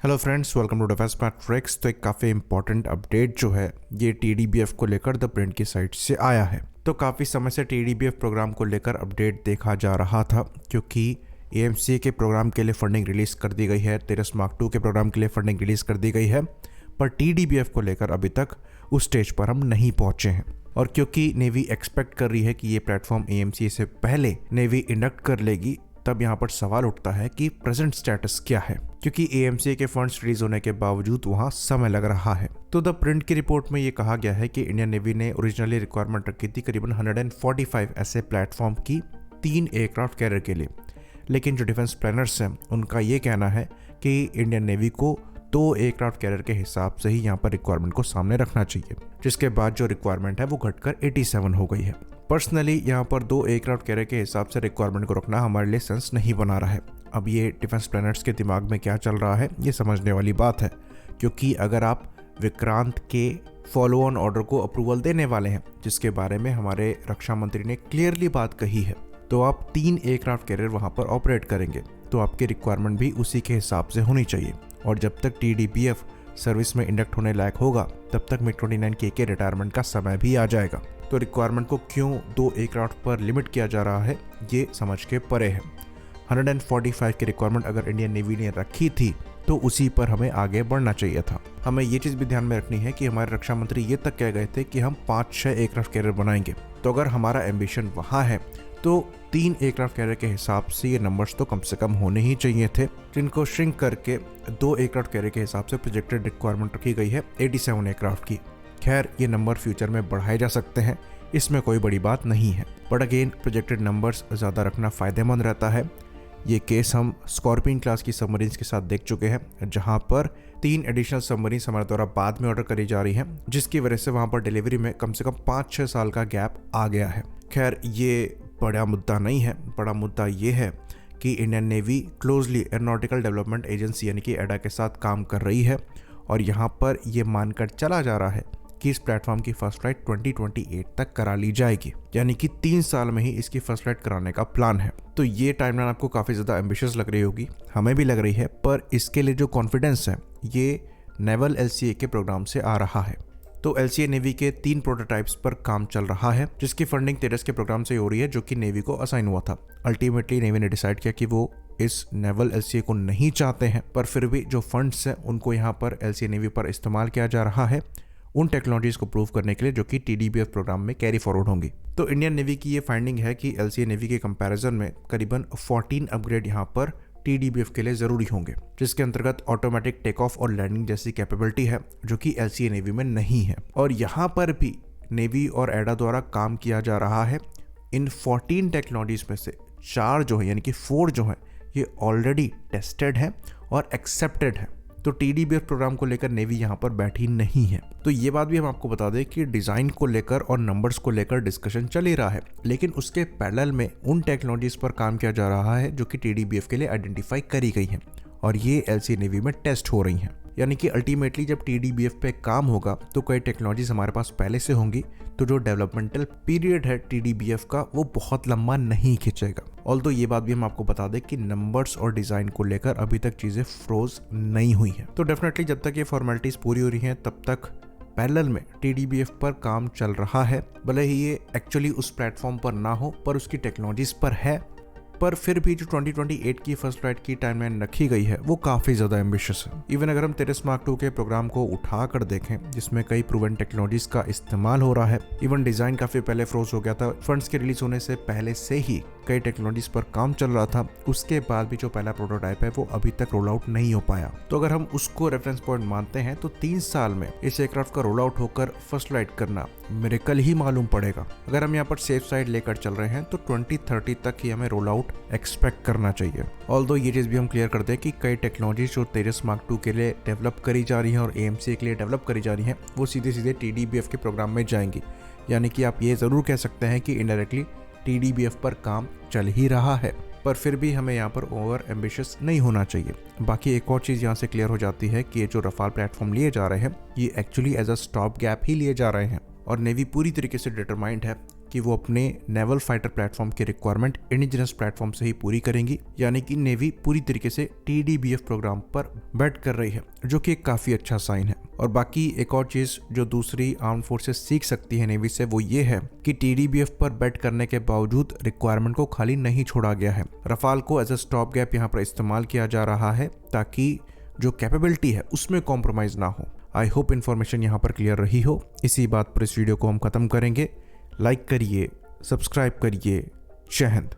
Hello friends, welcome to defence matrix. तो एक काफ़ी इंपॉर्टेंट अपडेट जो है ये टीडीबीएफ को लेकर द प्रिंट की साइट से आया है। तो काफ़ी समय से टीडीबीएफ प्रोग्राम को लेकर अपडेट देखा जा रहा था, क्योंकि एएमसीए के प्रोग्राम के लिए फंडिंग रिलीज़ कर दी गई है, तेरस मार्क 2 के प्रोग्राम के लिए फंडिंग रिलीज़ कर दी गई है, पर टीडीबीएफ को लेकर अभी तक उस स्टेज पर हम नहीं पहुँचे हैं। और क्योंकि नेवी एक्सपेक्ट कर रही है कि ये प्लेटफॉर्म एएमसीए से पहले नेवी इंडक्ट कर लेगी, तब यहाँ पर सवाल उठता है कि प्रेजेंट स्टेटस क्या है, क्योंकि एएमसीए के फंड्स रिलीज होने के बावजूद वहाँ समय लग रहा है। तो द प्रिंट की रिपोर्ट में ये कहा गया है कि इंडियन नेवी ने ओरिजिनली रिक्वायरमेंट रखी थी करीबन 145 ऐसे प्लेटफॉर्म की 3 एयरक्राफ्ट कैरियर के लिए, लेकिन जो डिफेंस प्लानर्स हैं उनका ये कहना है कि इंडियन नेवी को 2 एयरक्राफ्ट कैरियर के हिसाब से ही यहाँ पर रिक्वायरमेंट को सामने रखना चाहिए, जिसके बाद जो रिक्वायरमेंट है वो घटकर 87 हो गई है। पर्सनली यहाँ पर 2 एयरक्राफ्ट कैरियर के हिसाब से रिक्वायरमेंट को रखना हमारे लिए सेंस नहीं बना रहा है। अब ये डिफेंस प्लानर्स के दिमाग में क्या चल रहा है ये समझने वाली बात है, क्योंकि अगर आप विक्रांत के फॉलो ऑन ऑर्डर को अप्रूवल देने वाले हैं, जिसके बारे में हमारे रक्षा मंत्री ने क्लियरली बात कही है, तो आप 3 एयरक्राफ्ट कैरियर वहाँ पर ऑपरेट करेंगे, तो आपकी रिक्वायरमेंट भी उसी के हिसाब से होनी चाहिए। और जब तक टीडीबीएफ सर्विस में इंडक्ट होने लायक होगा, तब तक MiG-29K के रिटायरमेंट का समय भी आ जाएगा। तो रिक्वायरमेंट को क्यों 2 एयरक्राफ्ट पर लिमिट किया जा रहा है ये समझ के परे है। 145 की रिक्वायरमेंट अगर इंडियन नेवी ने रखी थी तो उसी पर हमें आगे बढ़ना चाहिए था। हमें ये चीज़ भी ध्यान में रखनी है कि हमारे रक्षा मंत्री ये तक कह गए थे कि हम 5-6 एयरक्राफ्ट कैरियर बनाएंगे। तो अगर हमारा एम्बिशन वहाँ है तो 3 एयरक्राफ्ट कैरियर के हिसाब से ये नंबर्स तो कम से कम होने ही चाहिए थे, जिनको श्रिंक करके 2 एयरक्राफ्ट कैरियर के हिसाब से प्रोजेक्टेड रिक्वायरमेंट रखी गई है 87 एयरक्राफ्ट की। खैर, ये नंबर फ्यूचर में बढ़ाए जा सकते हैं, इसमें कोई बड़ी बात नहीं है, बट अगेन प्रोजेक्टेड नंबर्स ज़्यादा रखना फ़ायदेमंद रहता है। ये केस हम स्कॉर्पियन क्लास की सबमरीन्स के साथ देख चुके हैं, जहां पर 3 एडिशनल सबमरीन्स हमारे द्वारा बाद में ऑर्डर करी जा रही हैं, जिसकी वजह से वहां पर डिलीवरी में कम से कम 5-6 साल का गैप आ गया है। खैर, ये बड़ा मुद्दा नहीं है। बड़ा मुद्दा ये है कि Indian navy closely aeronautical development agency यानी कि एडा के साथ काम कर रही है, और यहाँ पर ये मानकर चला जा रहा है कि इस प्लेटफॉर्म की फर्स्ट फ्लाइट 2028 तक करा ली जाएगी, यानी कि 3 साल में ही इसकी फर्स्ट फ्लाइट कराने का प्लान है। तो ये टाइमलाइन आपको काफ़ी ज़्यादा एम्बिशियस लग रही होगी, हमें भी लग रही है, पर इसके लिए जो कॉन्फिडेंस है ये नेवल LCA के प्रोग्राम से आ रहा है। तो LCA नेवी के 3 प्रोटोटाइप्स पर काम चल रहा है, जिसकी फंडिंग तेरस के प्रोग्राम से हो रही है, जो कि नेवी को असाइन हुआ था। अल्टीमेटली नेवी ने डिसाइड किया कि वो इस नेवल LCA को नहीं चाहते हैं, पर फिर भी जो फंड्स हैं उनको यहाँ पर LCA नेवी पर इस्तेमाल किया जा रहा है उन टेक्नोलॉजीज को प्रूव करने के लिए जो कि टीडीबीएफ प्रोग्राम में कैरी फॉरवर्ड होंगी। तो इंडियन नेवी की ये फाइंडिंग है कि LCA नेवी के कंपैरिजन में करीबन 14 अपग्रेड यहाँ पर टीडीबीएफ के लिए ज़रूरी होंगे, जिसके अंतर्गत ऑटोमेटिक टेक ऑफ और लैंडिंग जैसी कैपेबिलिटी है, जो कि LCA नेवी में नहीं है। और यहाँ पर भी नेवी और एडा द्वारा काम किया जा रहा है। इन 14 टेक्नोलॉजीज में से 4 जो है यानी कि 4 जो है ये ऑलरेडी टेस्टेड है और एक्सेप्टेड है। तो टीडीबीएफ प्रोग्राम को लेकर नेवी यहाँ पर बैठी नहीं है। तो ये बात भी हम आपको बता दें कि डिज़ाइन को लेकर और नंबर्स को लेकर डिस्कशन चल ही रहा है, लेकिन उसके पैरेलल में उन टेक्नोलॉजीज पर काम किया जा रहा है जो कि टीडीबीएफ के लिए आइडेंटिफाई करी गई हैं, और ये LCA नेवी में टेस्ट हो रही हैं। यानी कि अल्टीमेटली जब टीडीबीएफ पे काम होगा तो कई टेक्नोलॉजीज हमारे पास पहले से होंगी, तो जो डेवलपमेंटल पीरियड है टीडीबीएफ का वो बहुत लंबा नहीं खिंचेगा। ऑल्दो ये बात भी हम आपको बता दें कि नंबर्स और डिज़ाइन को लेकर अभी तक चीज़ें फ्रोज नहीं हुई हैं। तो डेफिनेटली जब तक ये फॉर्मेलिटीज़ पूरी हो रही हैं तब तक पैरेलल में टीडीबीएफ पर काम चल रहा है। भले ही ये एक्चुअली उस प्लेटफॉर्म पर ना हो, पर उसकी टेक्नोलॉजीज पर है, पर फिर भी जो 2028 की फर्स्ट फ्लाइट की टाइमलाइन रखी गई है वो काफ़ी ज़्यादा एम्बिशियस है। इवन अगर हम तेरस मार्क 2 के प्रोग्राम को उठा कर देखें, जिसमें कई प्रूवन टेक्नोलॉजीज का इस्तेमाल हो रहा है, इवन डिज़ाइन काफ़ी पहले फ्रोज हो गया था, फंड्स के रिलीज होने से पहले से ही कई टेक्नोलॉजीज पर काम चल रहा था, उसके बाद भी जो पहला प्रोटोटाइप है वो अभी तक रोल आउट नहीं हो पाया। तो अगर हम उसको रेफरेंस पॉइंट मानते हैं तो 3 साल में इस एयरक्राफ्ट का रोल आउट होकर फर्स्ट फ्लाइट करना मिरेकल ही मालूम पड़ेगा। अगर हम यहाँ पर सेफ साइड लेकर चल रहे हैं तो 2030 तक ही हमें रोल आउट एक्सपेक्ट करना चाहिए। ऑल्दो ये चीज़ भी हम क्लियर कर दें कि कई टेक्नोलॉजी जो तेरस मार्क 2 के लिए डेवलप करी जा रही हैं और AMCA के लिए डेवलप करी जा रही हैं वो सीधे सीधे टीडीबीएफ के प्रोग्राम में जाएंगी। यानी कि आप ये ज़रूर कह सकते हैं कि इनडायरेक्टली टीडीबीएफ पर काम चल ही रहा है, पर फिर भी हमें यहाँ पर ओवर एम्बिशियस नहीं होना चाहिए। बाकी एक और चीज़ यहाँ से क्लियर हो जाती है कि ये जो रफाल प्लेटफॉर्म लिए जा रहे हैं ये actually as a stop gap ही लिए जा रहे हैं, और नेवी पूरी तरीके से डिटरमाइंड है कि वो अपने नेवल फाइटर प्लेटफॉर्म की रिक्वायरमेंट इंडिजिनस प्लेटफॉर्म से ही पूरी करेंगी, यानी कि नेवी पूरी तरीके से TDBF प्रोग्राम पर बेट कर रही है, जो कि एक काफी अच्छा साइन है। और बाकी एक और चीज जो दूसरी आर्म फोर्सेस सीख सकती है नेवी से, वो ये है कि TDBF पर बेट करने के बावजूद रिक्वायरमेंट को खाली नहीं छोड़ा गया है। रफाल को एज अ स्टॉप गैप यहाँ पर इस्तेमाल किया जा रहा है ताकि जो कैपेबिलिटी है उसमें कॉम्प्रोमाइज ना हो। आई होप इन्फॉर्मेशन यहाँ पर क्लियर रही हो। इसी बात पर इस वीडियो को हम खत्म करेंगे। लाइक करिए, सब्सक्राइब करिए। जय हिंद।